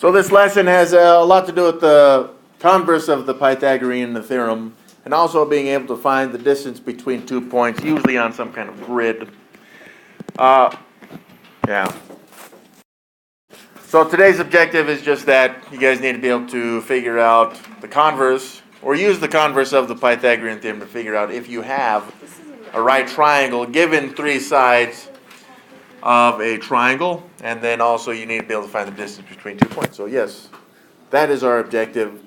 So this lesson has a lot to do with the converse of the Pythagorean theorem, and also being able to find the distance between 2 points, usually on some kind of grid. Yeah. So today's objective is just that you guys need to be able to figure out the converse, or use the converse of the Pythagorean theorem to figure out if you have a right triangle given three sides of a triangle, and then also you need to be able to find the distance between 2 points. So yes, that is our objective.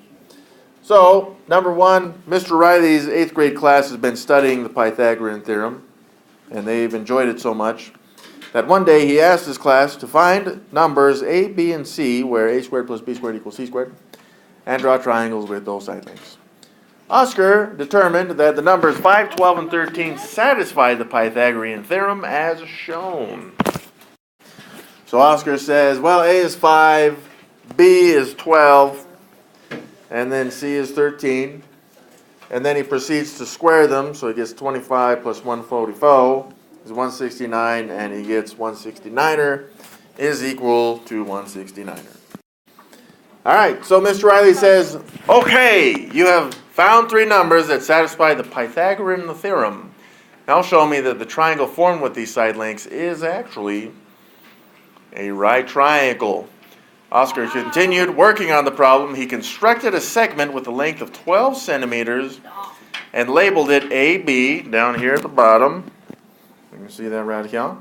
So, number one, Mr. Riley's 8th grade class has been studying the Pythagorean theorem, and they've enjoyed it so much that one day he asked his class to find numbers a, b, and c, where a squared plus b squared equals c squared, and draw triangles with those side lengths. Oscar determined that the numbers 5, 12, and 13 satisfy the Pythagorean theorem as shown. So Oscar says, well, a is 5, b is 12, and then c is 13. And then he proceeds to square them, so he gets 25 plus 144 is 169, and he gets 169er is equal to 169er. All right, so Mr. Riley says, okay, you have found three numbers that satisfy the Pythagorean theorem. Now show me that the triangle formed with these side lengths is actually a right triangle. Oscar continued working on the problem. He constructed a segment with a length of 12 centimeters and labeled it AB down here at the bottom. You can see that right here.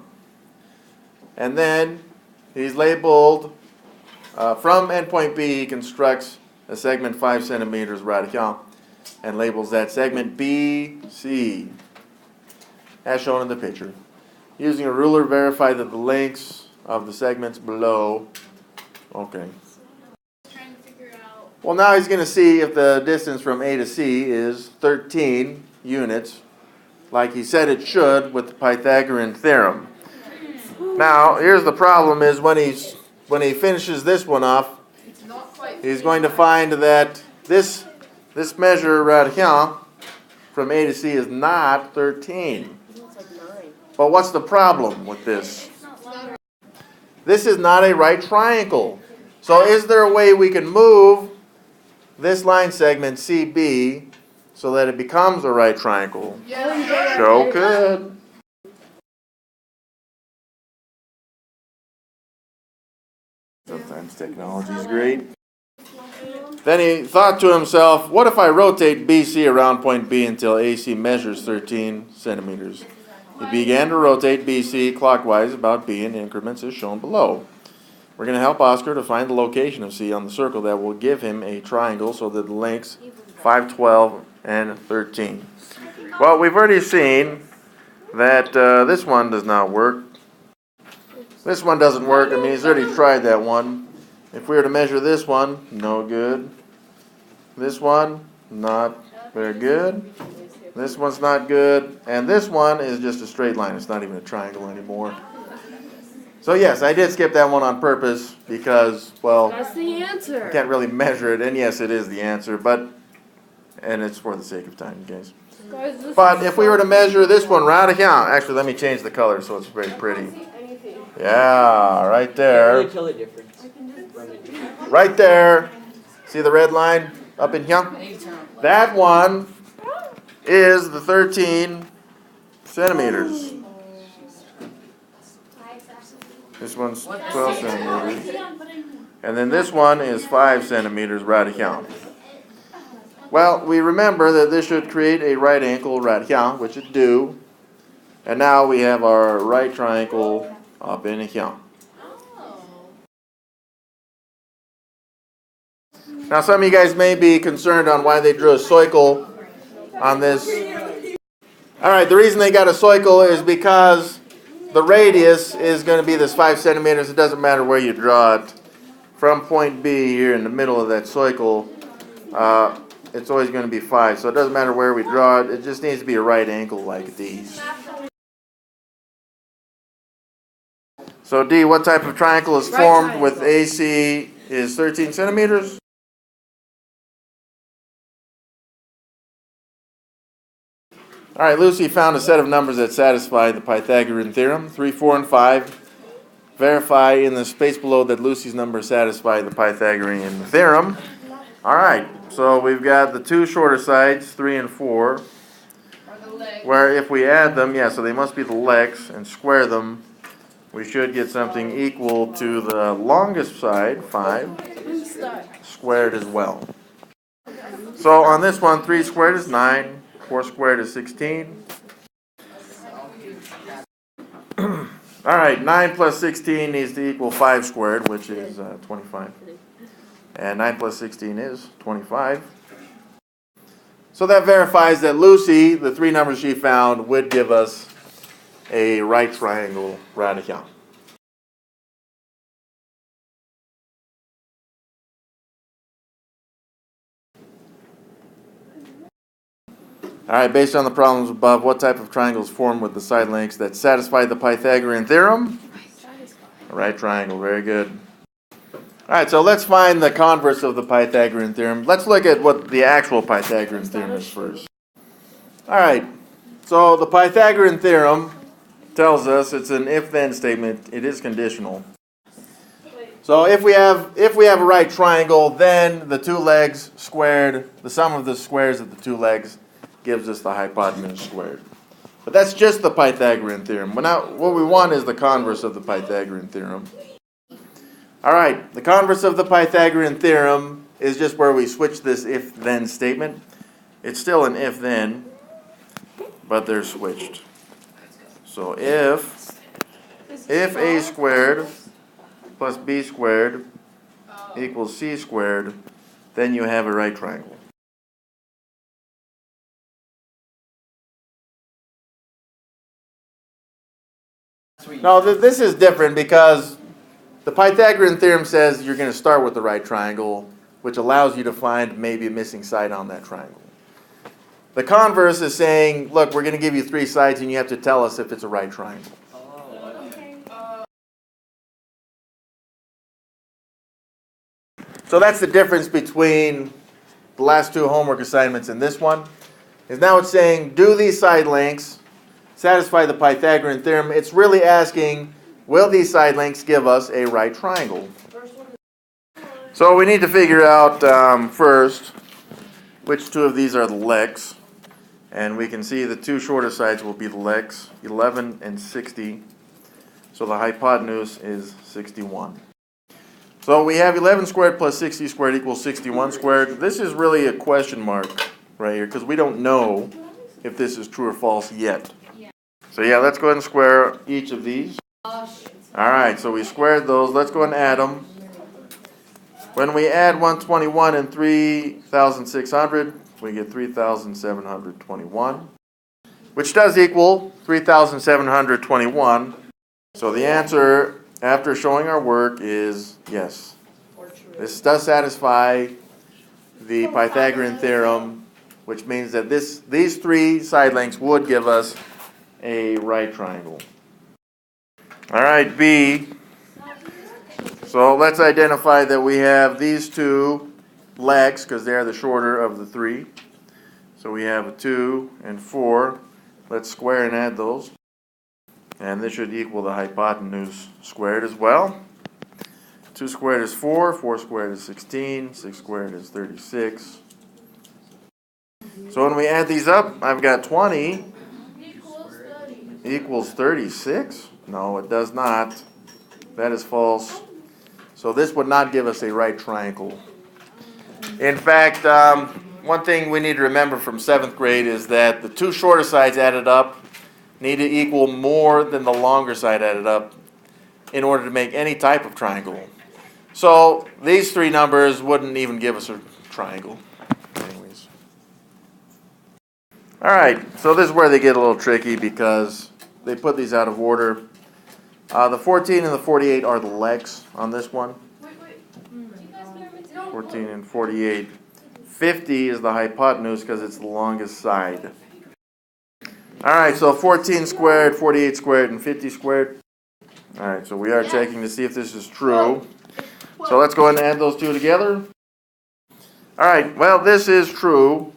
And then he's labeled, from endpoint B, he constructs a segment 5 centimeters right here and labels that segment BC, as shown in the picture. Using a ruler, verify that the lengths of the segments below. Okay. Well, now he's going to see if the distance from A to C is 13 units, like he said it should with the Pythagorean theorem. Now, here's the problem: is when he finishes this one off, he's going to find that this measure right here from A to C is not 13. But what's the problem with this? This is not a right triangle. So is there a way we can move this line segment CB so that it becomes a right triangle? Yeah. Sure could. Sometimes technology is great. Then he thought to himself, what if I rotate BC around point B until AC measures 13 centimeters? He began to rotate BC clockwise about B in increments as shown below. We're going to help Oscar to find the location of C on the circle that will give him a triangle so that the lengths 5, 12, and 13. Well, we've already seen that this one does not work. This one doesn't work. I mean, he's already tried that one. If we were to measure this one, no good. This one, not very good. This one's not good. And this one is just a straight line. It's not even a triangle anymore. So yes, I did skip that one on purpose because, well, that's the answer. I can't really measure it. And yes, it is the answer, and it's for the sake of time, guys. But if we were to measure this one right here, actually, let me change the color so it's very pretty. Yeah, right there. Right there. See the red line up in here? That one is the 13 centimeters. This one's 12 centimeters. And then this one is 5 centimeters right here. Well, we remember that this should create a right angle right here, which it do. And now we have our right triangle up in here. Now some of you guys may be concerned on why they drew a circle on this. Alright, the reason they got a circle is because the radius is going to be this 5 centimeters. It doesn't matter where you draw it. From point B here in the middle of that circle, it's always going to be 5. So it doesn't matter where we draw it. It just needs to be a right angle like these. So D, what type of triangle is formed with AC is 13 centimeters? All right, Lucy found a set of numbers that satisfy the Pythagorean theorem. 3, 4, and 5 verify in the space below that Lucy's numbers satisfy the Pythagorean theorem. All right, so we've got the two shorter sides, 3 and 4, where if we add them, so they must be the legs, and square them, we should get something equal to the longest side, 5, squared as well. So on this one, 3 squared is 9, 4 squared is 16. All right, 9 plus 16 needs to equal 5 squared, which is 25. And 9 plus 16 is 25. So that verifies that Lucy, the three numbers she found, would give us a right triangle right here. All right, based on the problems above, what type of triangle is formed with the side lengths that satisfy the Pythagorean theorem? A right triangle, very good. All right, so let's find the converse of the Pythagorean theorem. Let's look at what the actual Pythagorean theorem is first. All right, so the Pythagorean theorem tells us it's an if-then statement. It is conditional. So if we have a right triangle, then the two legs squared, the sum of the squares of the two legs gives us the hypotenuse squared. But that's just the Pythagorean theorem. But now what we want is the converse of the Pythagorean theorem. All right, the converse of the Pythagorean theorem is just where we switch this if-then statement. It's still an if-then, but they're switched. So if a squared plus b squared equals c squared, then you have a right triangle. Now, this is different because the Pythagorean theorem says you're going to start with the right triangle, which allows you to find maybe a missing side on that triangle. The converse is saying, look, we're going to give you 3 sides and you have to tell us if it's a right triangle. So that's the difference between the last 2 homework assignments and this one. Is now it's saying, do these side lengths satisfy the Pythagorean theorem? It's really asking, will these side lengths give us a right triangle? So we need to figure out first which 2 of these are the legs. And we can see the 2 shorter sides will be the legs, 11 and 60. So the hypotenuse is 61. So we have 11 squared plus 60 squared equals 61 squared. This is really a question mark right here because we don't know if this is true or false yet. So let's go ahead and square each of these. All right, so we squared those. Let's go ahead and add them. When we add 121 and 3,600, we get 3,721, which does equal 3,721. So the answer, after showing our work, is yes. This does satisfy the Pythagorean theorem, which means that these 3 side lengths would give us a right triangle. All right, B. So let's identify that we have these 2 legs because they're the shorter of the 3. So we have a 2 and 4. Let's square and add those. And this should equal the hypotenuse squared as well. 2 squared is 4. 4 squared is 16. 6 squared is 36. So when we add these up, I've got 20 equals 36. No, it does not. That is false. So this would not give us a right triangle. In fact, one thing we need to remember from 7th grade is that the 2 shorter sides added up need to equal more than the longer side added up in order to make any type of triangle. So these 3 numbers wouldn't even give us a triangle. Anyways. All right, so this is where they get a little tricky because they put these out of order. The 14 and the 48 are the legs on this one. 14 and 48. 50 is the hypotenuse because it's the longest side. All right, so 14 squared, 48 squared, and 50 squared. All right, so we are checking to see if this is true. So let's go ahead and add those 2 together. All right, well, this is true.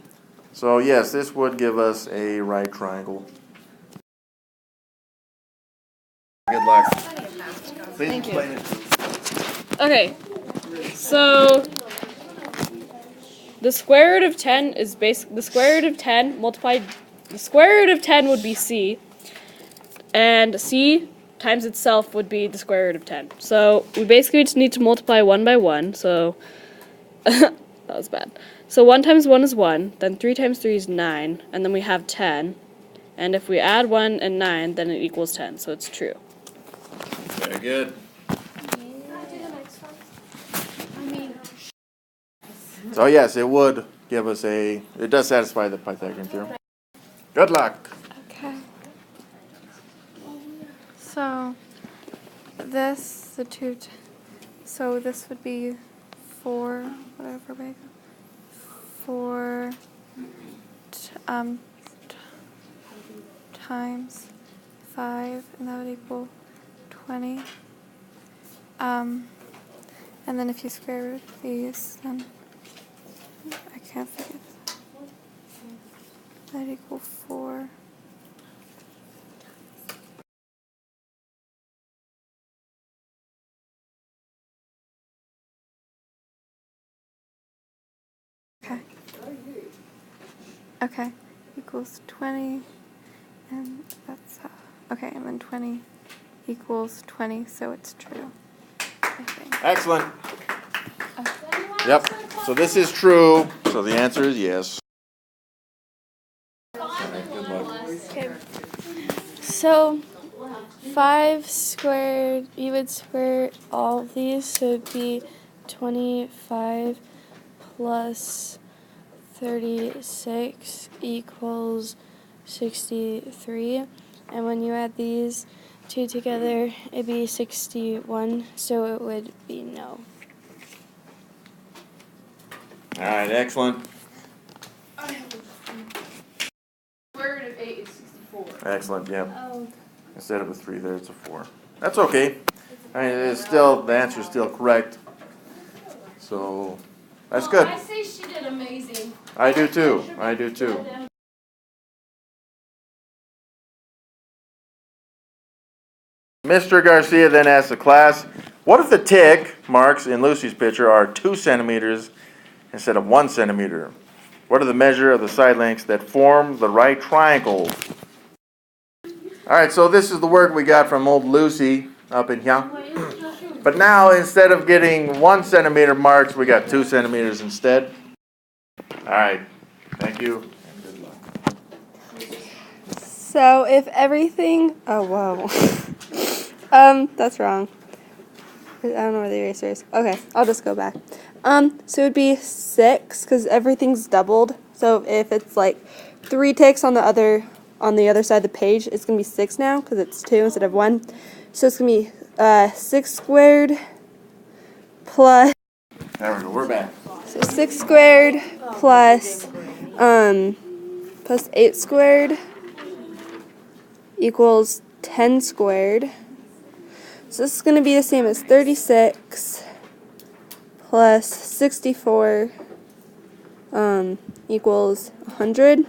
So yes, this would give us a right triangle. Good luck. Please Thank explain you. it. Okay, so the square root of 10 is the square root of 10 multiplied, the square root of 10 would be c, and c times itself would be the square root of 10. So we basically just need to multiply 1 by 1, so that was bad. So 1 times 1 is 1, then 3 times 3 is 9, and then we have 10. And if we add 1 and 9, then it equals 10, so it's true. Very good. So yes, it would give us it does satisfy the Pythagorean theorem. Good luck. Okay. So this, so this would be 4, whatever way. 4 times 5, and that would equal 20. And then if you square root these, then I can't figure this out. That equal 4. Okay. Okay. Equals 20, and that's okay. And then 20 equals 20, so it's true. I think. Excellent. Yep. So this is true. So the answer is yes. Good luck. Okay. So 5 squared, you would square all of these, so it'd be 25 plus 36 equals 63. And when you add these two together, it'd be 61, so it would be no. All right. Excellent. Square root of 8 is 64. Excellent. Yep. Oh. Instead of a 3 there, it's a 4. That's okay. I mean, it's still the answer is still correct. So that's good. I say she did amazing. I do too. I do too. Mr. Garcia then asks the class, what if the tick marks in Lucy's picture are 2 centimeters instead of 1 centimeter? What are the measure of the side lengths that form the right triangle? All right, so this is the work we got from old Lucy up in here. But now, instead of getting 1 centimeter marks, we got 2 centimeters instead. All right, thank you, and good luck. So if everything, oh whoa, that's wrong. I don't know where the eraser is. Okay, I'll just go back. So it would be 6 because everything's doubled. So if it's like 3 ticks on the other side of the page, it's gonna be 6 now because it's 2 instead of 1. So it's gonna be 6 squared plus. There we go. We're back. So 6 squared plus 8 squared equals 10 squared. So this is going to be the same as 36 plus 64 equals 100.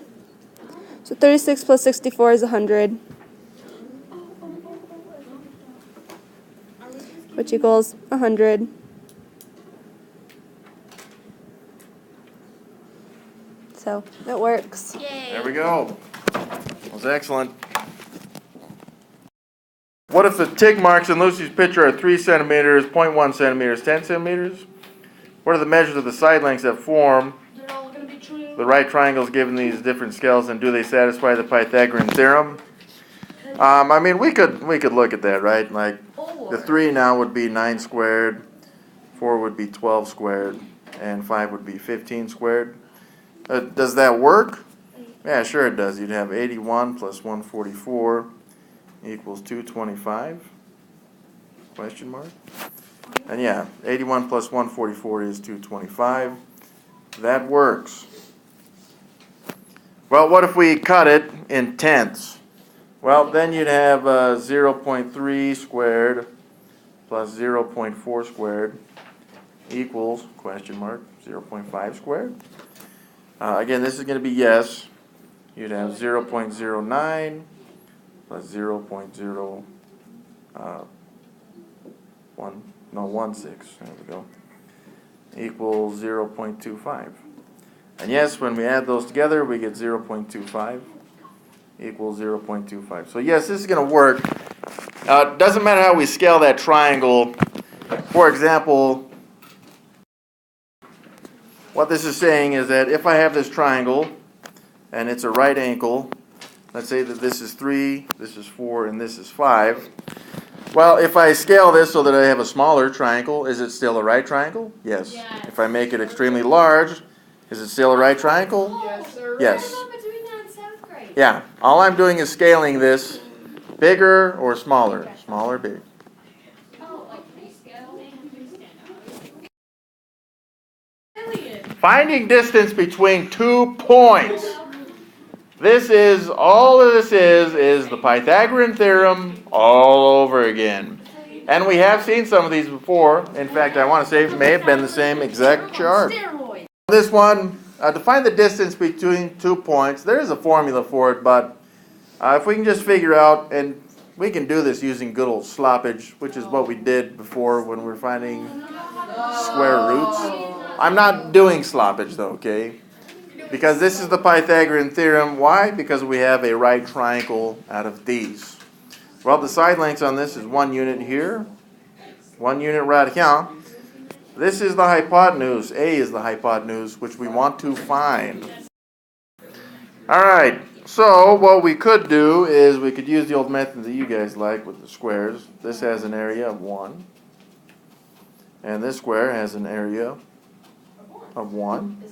So 36 plus 64 is 100, which equals 100. So it works. There we go. That was excellent. What if the tick marks in Lucy's picture are 3 centimeters, 0.1 centimeters, 10 centimeters? What are the measures of the side lengths that form the right triangles given these different scales, and do they satisfy the Pythagorean theorem? I mean, we could look at that, right? Like the 3 now would be 9 squared, 4 would be 12 squared, and 5 would be 15 squared. Does that work? Yeah, sure it does. You'd have 81 plus 144 equals 225? Question mark? And yeah, 81 plus 144 is 225. That works. Well, what if we cut it in tenths? Well, then you'd have 0.3 squared plus 0.4 squared equals, question mark, 0.5 squared. Again, this is going to be yes. You'd have 0.09 plus 0.0 1/6, there we go, equals 0.25. And yes, when we add those together, we get 0.25 equals 0.25. So yes, this is going to work. It doesn't matter how we scale that triangle. For example, what this is saying is that if I have this triangle, and it's a right angle, let's say that this is 3, this is 4, and this is 5. Well, if I scale this so that I have a smaller triangle, is it still a right triangle? Yes. If I make it extremely large, is it still a right triangle? Yes, sir. Yes. Yeah. All I'm doing is scaling this bigger or smaller. Smaller, big. Finding distance between 2 points. This is, all of this is the Pythagorean Theorem all over again. And we have seen some of these before. In fact, I want to say it may have been the same exact chart. This one, to find the distance between 2 points, there is a formula for it, but if we can just figure out, and we can do this using good old sloppage, which is what we did before when we were finding square roots. I'm not doing sloppage though, okay? Because this is the Pythagorean Theorem. Why? Because we have a right triangle out of these. Well, the side lengths on this is 1 unit here, 1 unit radical. This is the hypotenuse. A is the hypotenuse, which we want to find. All right. So what we could do is we could use the old method that you guys like with the squares. This has an area of 1. And this square has an area of 1.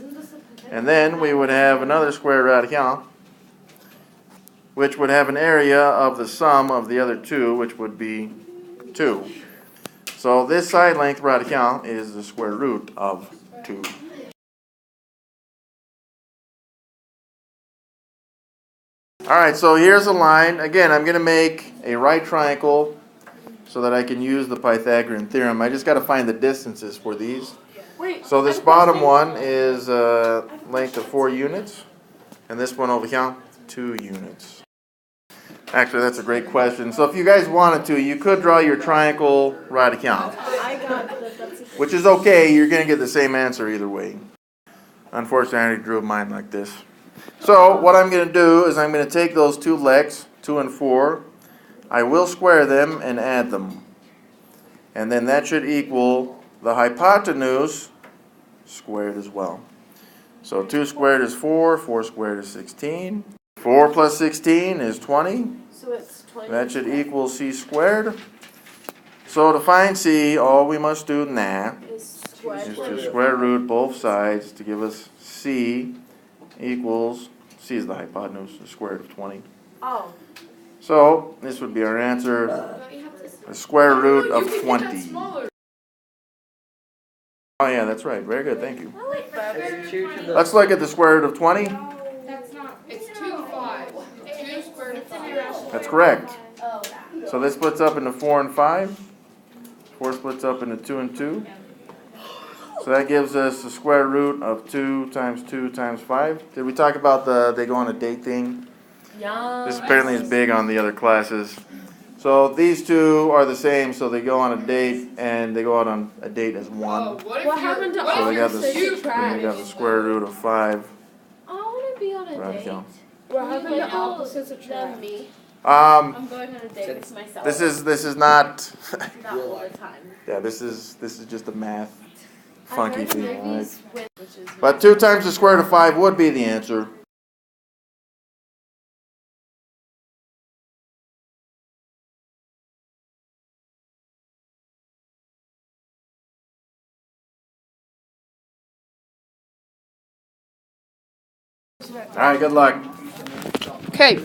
And then we would have another square radical, which would have an area of the sum of the other two, which would be 2. So this side length radical is the square root of 2. Alright, so here's a line. Again, I'm going to make a right triangle so that I can use the Pythagorean Theorem. I just got to find the distances for these. So this bottom one is a length of 4 units, and this one over here, 2 units. Actually, that's a great question. So if you guys wanted to, you could draw your triangle radical, which is okay. You're going to get the same answer either way. Unfortunately, I already drew mine like this. So what I'm going to do is I'm going to take those 2 legs, 2 and 4. I will square them and add them. And then that should equal the hypotenuse squared as well. So 2 squared is 4, 4 squared is 16. 4 plus 16 is 20. So it's 20. That should equal c squared. So to find c, all we must do now is to square root both sides to give us c equals, c is the hypotenuse, the square root of 20. Oh. So this would be our answer, the square root of 20. Oh yeah, that's right. Very good, thank you. Let's look at the square root of 20. It's 2 5. 2 square root of 5. That's correct. So this splits up into 4 and 5. 4 splits up into 2 and 2. So that gives us the square root of 2 times 2 times 5. Did we talk about the they go on a date thing? Yeah. This apparently is big on the other classes. So these two are the same, so they go on a date, and they go out on a date as 1. What happened to So they got the, you then they got the square root of 5. I want to be on a Radical. date. What happened to opposites attract? Me. I'm going on a date with myself. This is not. Not all the time. Yeah, this is just a math funky thing, right? But 2 times the square root of 5 would be the answer. All right, good luck. Okay,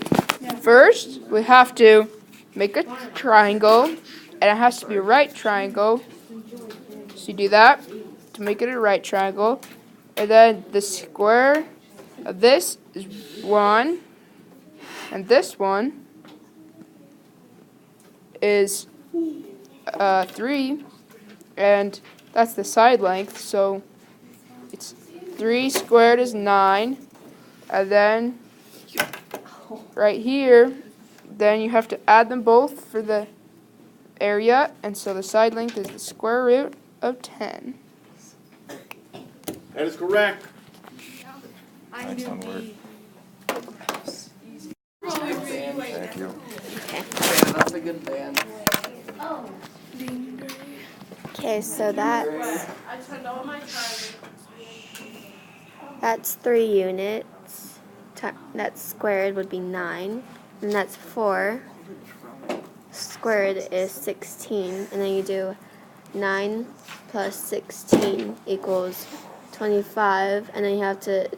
first we have to make a triangle, and it has to be a right triangle. So you do that to make it a right triangle, and then the square of this is 1, and this one is 3, and that's the side length, so it's 3 squared is 9. And then right here, then you have to add them both for the area, and so the side length is the square root of 10. That is correct. Excellent work. Thank you. That's a good band. Okay, so that's 3 units. That's squared would be 9, and that's 4. Squared is 16, and then you do 9 plus 16 equals 25, and then you have to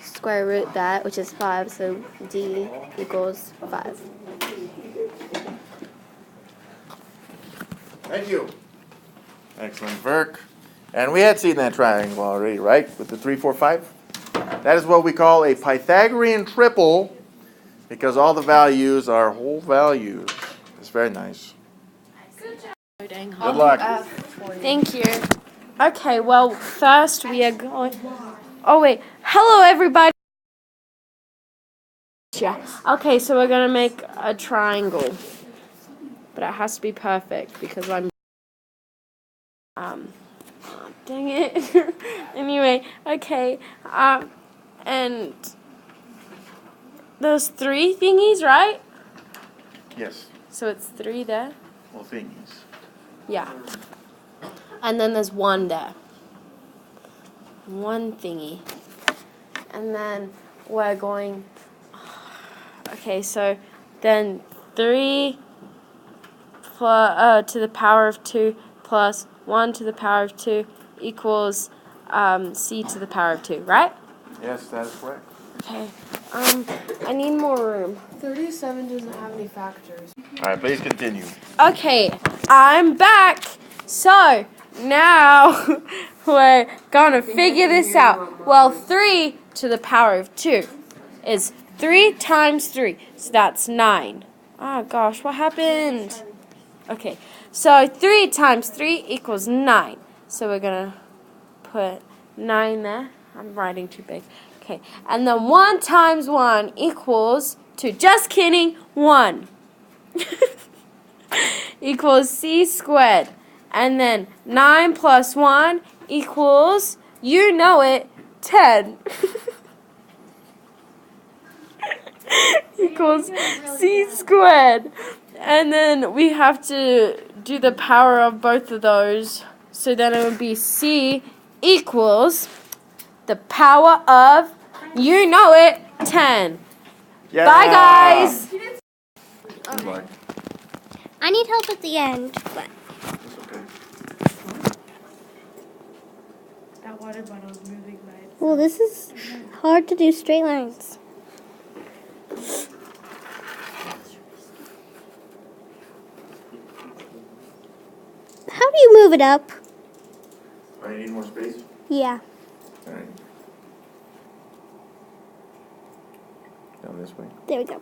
square root that, which is 5, so D equals 5. Thank you. Excellent work. And we had seen that triangle already, right? With the 3, 4, 5. That is what we call a Pythagorean triple, because all the values are whole values. It's very nice. Good luck. Thank you. Okay, well, first we are going. Oh, wait. Hello, everybody. Yeah. Okay, so we're going to make a triangle. But it has to be perfect because I'm. Dang it. Anyway, okay. And those 3 thingies, right? Yes. So it's 3 there. Well, thingies. Yeah. And then there's 1 there. 1 thingy. And then we're going. Okay, so then 3 to the power of 2 plus 1 to the power of 2 equals c to the power of 2, right? Yes, that is correct. Okay. I need more room. 37 doesn't have any factors. All right, please continue. Okay, I'm back. So now we're gonna figure this out. Well, 3 to the power of 2 is 3 times 3, so that's 9. Oh gosh, what happened? Okay, so 3 times 3 equals 9. So we're gonna put 9 there. I'm writing too big. Okay, and then 1 times 1 equals 2. Just kidding, 1. Equals c squared. And then 9 plus 1 equals, you know it, 10. Equals c squared. And then we have to do the power of both of those. So then it would be c equals the power of, you know it, 10. Yeah. Bye, guys. Good luck. I need help at the end, but That water bottle's moving by itself. well, this is hard to do straight lines. How do you move it up? I need more space. Yeah. All right. Down this way. There we go.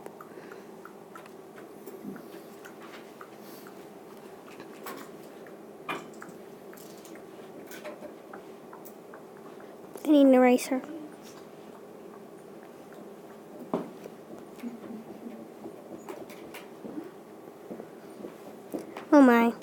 I need an eraser. Oh my.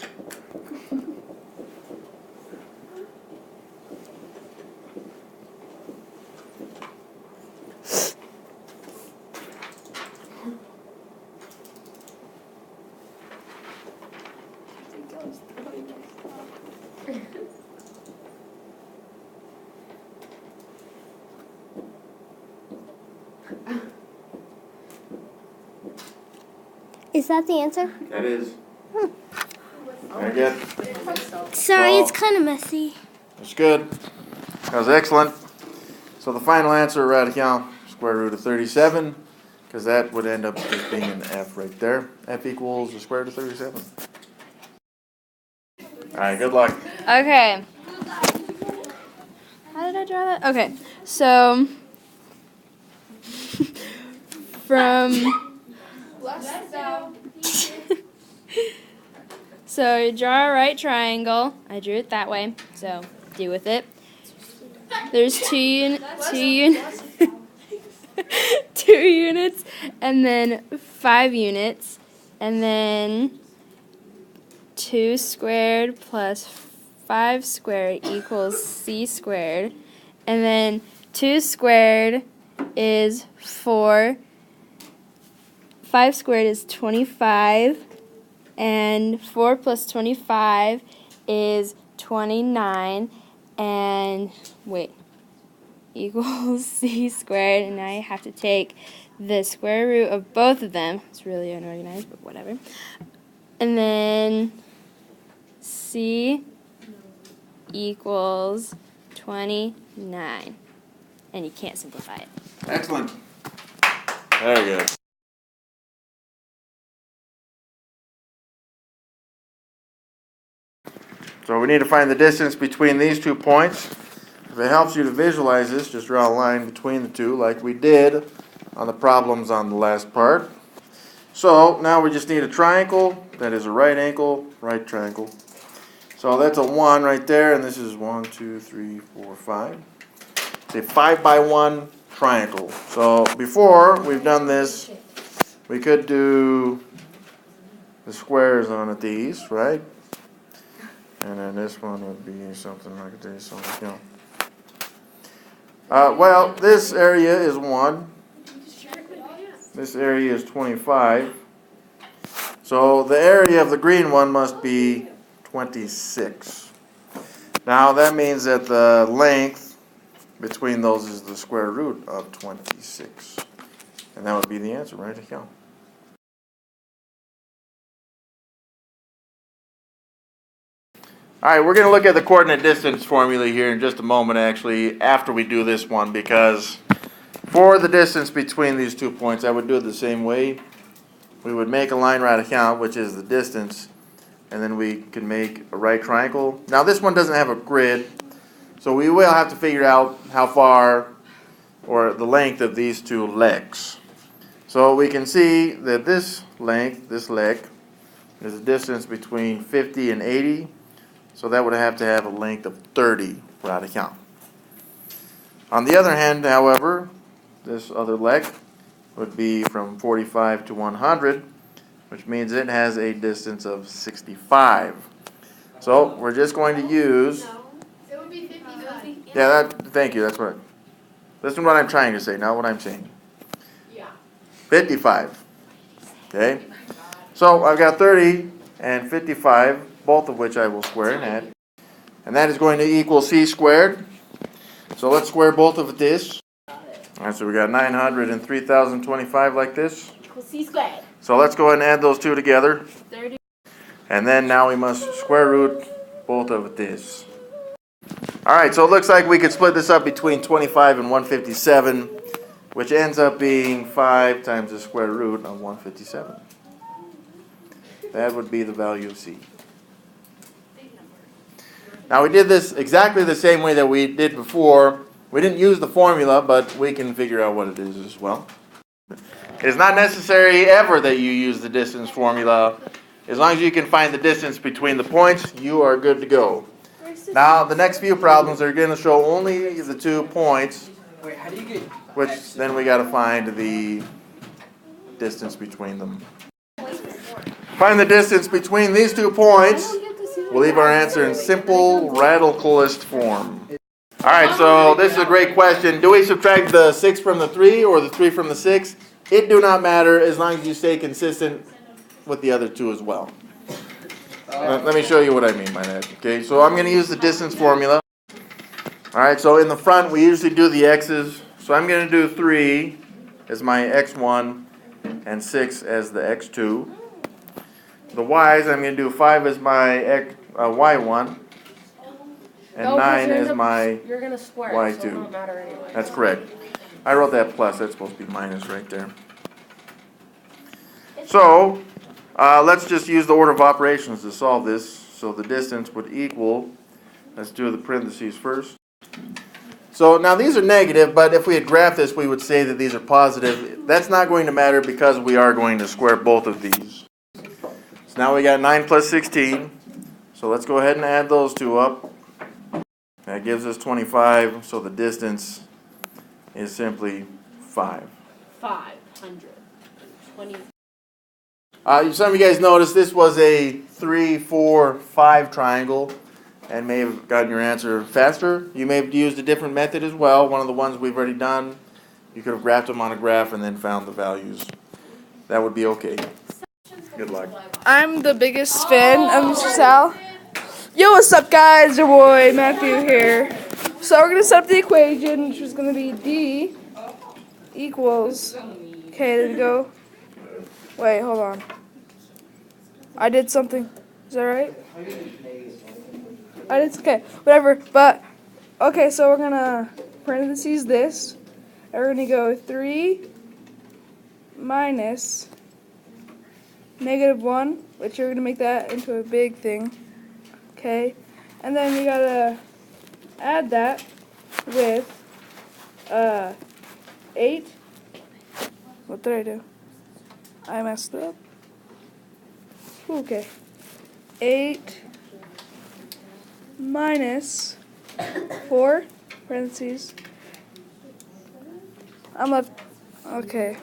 Is that the answer? That is. Very good. Sorry, Well- it's kind of messy. That's good. That was excellent. So the final answer right here, square root of 37, because that would end up just being an f right there. F equals the square root of 37. All right, good luck. Okay. How did I draw that? Okay, so from so you draw a right triangle. I drew it that way, so deal with it. There's two units, 2 units, and then 5 units, and then 2 squared plus 5 squared equals c squared. And then 2 squared is 4. 5 squared is 25. And 4 plus 25 is 29. And wait, equals c squared. And now I have to take the square root of both of them. It's really unorganized, but whatever. And then c equals 29. And you can't simplify it. Excellent. Very good. So we need to find the distance between these 2 points. If it helps you to visualize this, just draw a line between the two like we did on the problems on the last part. So now we just need a triangle that is a right angle, right triangle. So that's a 1 right there, and this is 1, 2, 3, 4, 5. It's a 5 by 1 triangle. So before we've done this, we could do the squares on these, right? And then this one would be something like this. So, you know. Well, this area is 1. This area is 25. So the area of the green one must be 26. Now that means that the length between those is the square root of 26. And that would be the answer, right? Here. All right, we're going to look at the coordinate distance formula here in just a moment, actually, after we do this one, because for the distance between these 2 points, I would do it the same way. We would make a line right account, which is the distance, and then we can make a right triangle. Now, this one doesn't have a grid, so we will have to figure out how far or the length of these 2 legs. So we can see that this length, this leg, is the distance between 50 and 80. So that would have to have a length of 30 for out of count. On the other hand, however, this other leg would be from 45 to 100, which means it has a distance of 65. So we're just going to use... It would be 55. Yeah, thank you, that's right. Listen to what I'm trying to say, not what I'm saying. Yeah. 55. Okay? So I've got 30 and 55. Both of which I will square and add. And that is going to equal c squared. So let's square both of this. All right, so we got 900 and 3025 like this. Equals c squared. So let's go ahead and add those 2 together. 30. And then now we must square root both of this. All right, so it looks like we could split this up between 25 and 157, which ends up being 5 times the square root of 157. That would be the value of c. Now we did this exactly the same way that we did before. We didn't use the formula, but we can figure out what it is as well. It is not necessary ever that you use the distance formula. As long as you can find the distance between the points, you are good to go. Now the next few problems are going to show only the 2 points, Wait, how do you get... which then we got to find the distance between them. Find the distance between these 2 points. We'll leave our answer in simple radicalist form. All right, so this is a great question. Do we subtract the 6 from the 3 or the 3 from the 6? It do not matter as long as you stay consistent with the other 2 as well. Let me show you what I mean by that. Okay, so I'm going to use the distance formula. All right, so in the front we usually do the x's. So I'm going to do 3 as my x1 and 6 as the x2. The y's, I'm going to do 5 as my y1 and 9 as my You're going to square y2. it, so it won't matter anyway. That's correct. I wrote that plus. That's supposed to be minus right there. So let's just use the order of operations to solve this. So the distance would equal, let's do the parentheses first. So now these are negative, but if we had graphed this, we would say that these are positive. That's not going to matter because we are going to square both of these. So now we got 9 plus 16. So let's go ahead and add those 2 up. That gives us 25. So the distance is simply 5. 520. Some of you guys noticed this was a 3, 4, 5 triangle and may have gotten your answer faster. You may have used a different method as well, one of the ones we've already done. You could have graphed them on a graph and then found the values. That would be okay. Good luck. I'm the biggest fan of Mr. Sal. Yo, what's up, guys? Your boy Matthew here. So we're gonna set up the equation, which is gonna be D equals. Okay, there we go. Wait, hold on. I did something. Is that right? Okay, whatever. But okay, so we're gonna parentheses this, and we're gonna go 3 minus -1, which you're gonna make that into a big thing. Okay, and then you gotta add that with 8. What did I do? I messed up. Okay, 8 minus 4 parentheses. I'm left. Okay.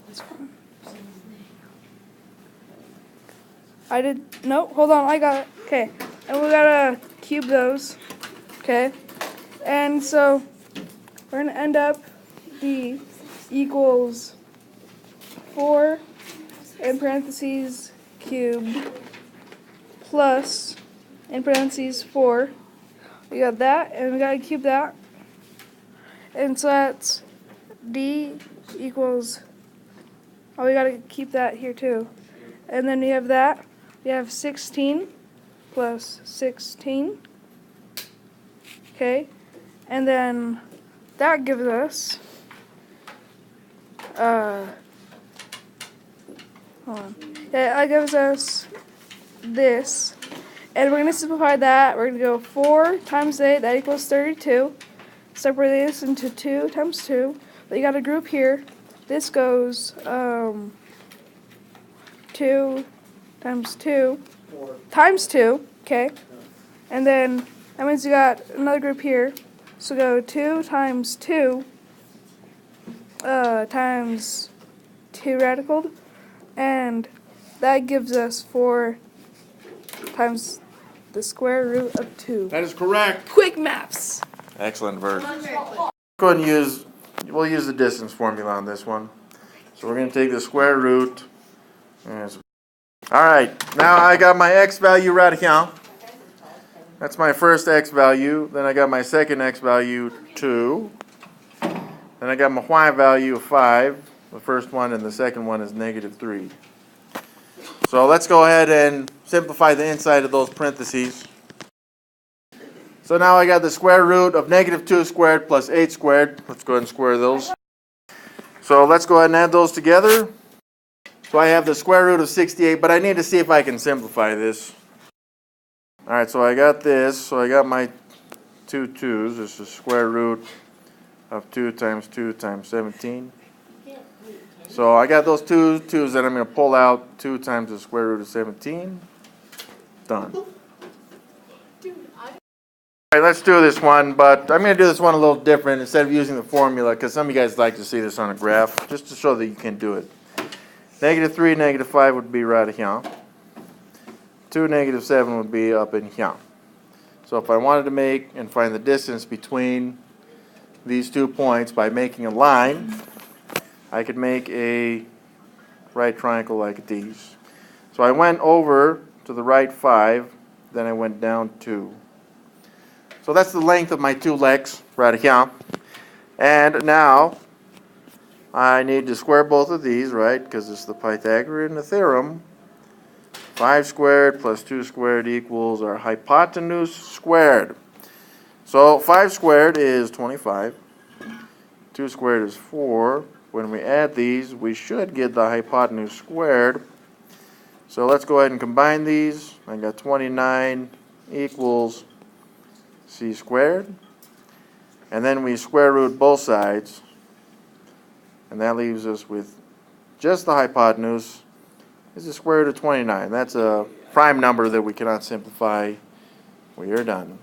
That's fine. I did. No, hold on. I got it. Okay. And we gotta cube those. Okay. And so we're gonna end up D equals 4 in parentheses cubed plus in parentheses 4. We got that, and we gotta cube that. And so that's D equals. Oh, we gotta keep that here too. And then we have that. We have 16 plus 16. Okay. And then that gives us hold on. Yeah, that gives us this. And we're gonna simplify that. We're gonna go 4 times 8, that equals 32. Separate this into 2 times 2. But you got a group here. This goes 2 times 2 times 2, okay? And then that means you got another group here. So go 2 times 2 times 2 radicaled. And that gives us 4 times the square root of 2. That is correct. Quick maths. Excellent, Vert. Go ahead and we'll use the distance formula on this one. So we're going to take the square root. All right, now I got my x value right here. That's my first x value. Then I got my second x value, 2. Then I got my y value of 5. The first one and the second one is -3. So let's go ahead and simplify the inside of those parentheses. So now I got the square root of -2 squared plus 8 squared. Let's go ahead and square those. So let's go ahead and add those together. So I have the square root of 68, but I need to see if I can simplify this. All right, so I got this. So I got my 2 2's. This is square root of 2 times 2 times 17. So I got those 2 2's that I'm going to pull out. 2 times the square root of 17. Done. All right, let's do this one, but I'm going to do this one a little different instead of using the formula, because some of you guys like to see this on a graph, just to show that you can do it. -3, -5 would be right here. 2, -7 would be up in here. So if I wanted to make and find the distance between these 2 points by making a line, I could make a right triangle like these. So I went over to the right 5, then I went down 2. So that's the length of my 2 legs right here. And now I need to square both of these, right? Because it's the Pythagorean Theorem. 5 squared plus 2 squared equals our hypotenuse squared. So 5 squared is 25. 2 squared is 4. When we add these, we should get the hypotenuse squared. So let's go ahead and combine these. I got 29 equals c squared. And then we square root both sides. And that leaves us with just the hypotenuse. This is the square root of 29. That's a prime number that we cannot simplify. We are done.